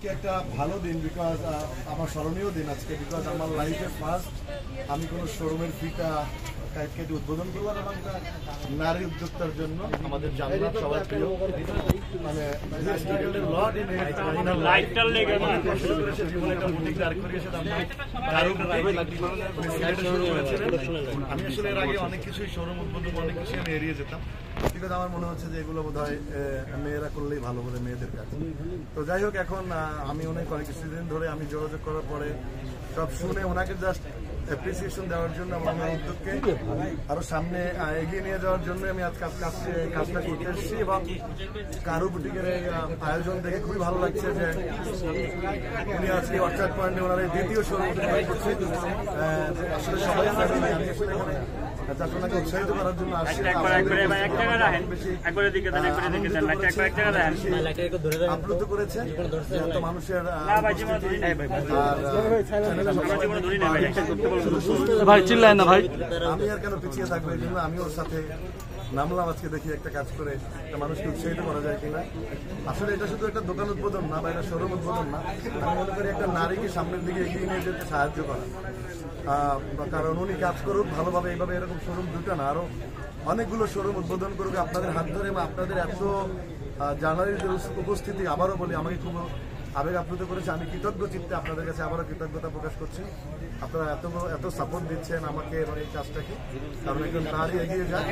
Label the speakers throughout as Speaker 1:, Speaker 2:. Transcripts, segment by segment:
Speaker 1: আজকে একটা ভালো দিন বিকজ আমার স্মরণীয় দিন আজকে বিকজ আমার লাইফে ফার্স্ট আমি কোনো শোরুমের ফিটা কেটে উদ্বোধন করলাম এবং নারী উদ্যোক্তার জন্য আমাদের জানলাম সবার প্রিয় মানে আমি আসলে এর আগে অনেক কিছুই শোরুম উদ্বোধন অনেক কিছুই আমি এড়িয়ে যেতাম বিকজ আমার মনে হচ্ছে যে এগুলো বোধ হয় মেয়েরা করলেই ভালো বলে মেয়েদের কাছে। তো যাই হোক এখন আমি অনেক কিছুদিন ধরে আমি যোগাযোগ করার পরে সব শুনে ওনাকে জাস্ট অ্যাপ্রিসিয়েশন দেওয়ার জন্য আমার উদ্যোগকে আরো সামনে এগিয়ে নিয়ে যাওয়ার জন্য আমি আজ কাজটা করতে এসেছি এবং কারু বুটিকের এই আয়োজন দেখে খুবই ভালো লাগছে যে উনি আজকে অর্চার্ড পয়েন্টে ওনার এই দ্বিতীয় শোরুম করছে। আসলে সবাই আপনাকে উৎসাহিত করার জন্য আসছি আপ্লুত করেছে এত মানুষের
Speaker 2: ভাই চিল্লায় না ভাই।
Speaker 1: আমি আর কেন পিছিয়ে থাকবো এই জন্য আমি ওর সাথে নামলাম আজকে দেখি একটা কাজ করে একটা মানুষকে উৎসাহিত করা যায় কিনা। আসলে এটা শুধু একটা দোকান উদ্বোধন না বা এটা শোরুম উদ্বোধন না, আমি মনে করি একটা নারীকে সামনের দিকে এগিয়ে নিয়ে যেতে সাহায্য করা। কারণ উনি কাজ করুক ভালোভাবে, এইভাবে এরকম শোরুম দুটো না আরো অনেকগুলো শোরুম উদ্বোধন করুক আপনাদের হাত ধরে এবং আপনাদের এত জার্নালিস্টের উপস্থিতি আবারও বলি আমাকে খুব আবেগ আপ্লুত করেছে। আমি কৃতজ্ঞ চিত্তে আপনাদের কাছে আবারও কৃতজ্ঞতা প্রকাশ করছি। আপনারা এত সাপোর্ট দিচ্ছেন আমাকে এবং এই কাজটাকে। কারণ একজন নারী এগিয়ে যায়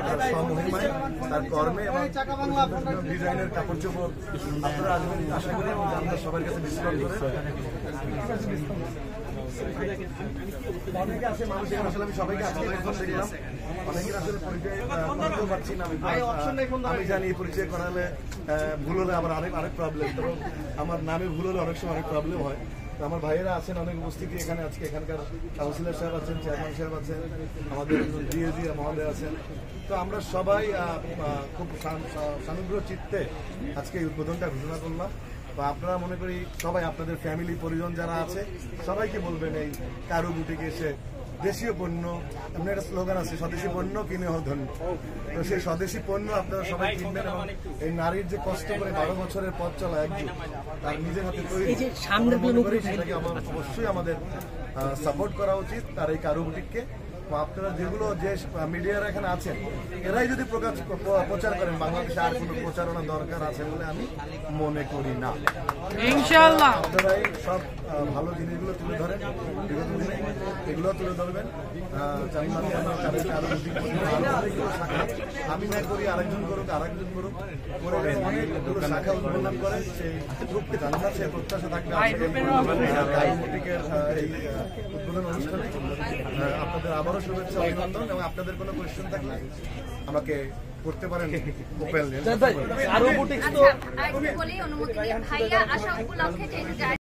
Speaker 1: তার স্বমহিমায়, তার কর্মে এবং ডিজাইনের কাপড় চোপড় আপনারা আসবেন আশা করি এবং আমরা সবার কাছে ডিসকাউন্ট করে অনেকে আছে মানুষ আসলে আমি সবাইকে দেখলাম অনেকের আসলে পরিচয় করতেও পারছি না। আমি জানি এই পরিচয় করালে ভুল হলে আমার আরেক প্রবলেম, তো আমার নামে ভুল হলে অনেক সময় অনেক প্রবলেম হয়। তো আমার ভাইয়েরা আছেন অনেক উপস্থিতি এখানে আজকে, এখানকার কাউন্সিলর সাহেব আছেন, চেয়ারম্যান সাহেব আছেন, আমাদের ডিএজি মহোদয় আছেন। তো আমরা সবাই খুব সানুগ্রহ চিত্তে আজকে এই উদ্বোধনটা ঘোষণা করলাম। বা আপনারা মনে করি সবাই আপনাদের ফ্যামিলি পরিজন যারা আছে সবাইকে বলবেন এই কারু বুটিকে এসে দেশীয় পণ্য, এমন একটা স্লোগান আছে স্বদেশী পণ্য কিনে হোক ধন্য। তো সেই স্বদেশী পণ্য আপনারা সবাই কিনবেন এবং এই নারীর যে কষ্ট করে 12 বছরের পথ চলা একদিন তার নিজের হাতে তৈরি সেটাকে অবশ্যই আমাদের সাপোর্ট করা উচিত। তার এই কারু বুটিককে আপনারা যেগুলো যে মিডিয়ারা এখানে আছেন এরাই যদি প্রচার করেন বাংলাদেশে আর কোনো প্রচারণা দরকার আছে বলে আমি মনে করি না।
Speaker 2: ইনশাআল্লাহ
Speaker 1: আপনারাই সব ভালো জিনিসগুলো তুলে ধরেন, বিগত দিনে এগুলো তুলে ধরবেন। আমি না করি আরেকজন করুক, আরেকজন করুক, অনেকগুলো শাখা উদ্বোধন করেন সেই জানার সেই প্রত্যাশা থাকবে এই উদ্বোধন অনুষ্ঠানে। আপনাদের আবারও শুভেচ্ছা অভিনন্দন এবং আপনাদের কোনো কোয়েশ্চেন থাকলে আমাকে করতে পারেন ওপেনলি।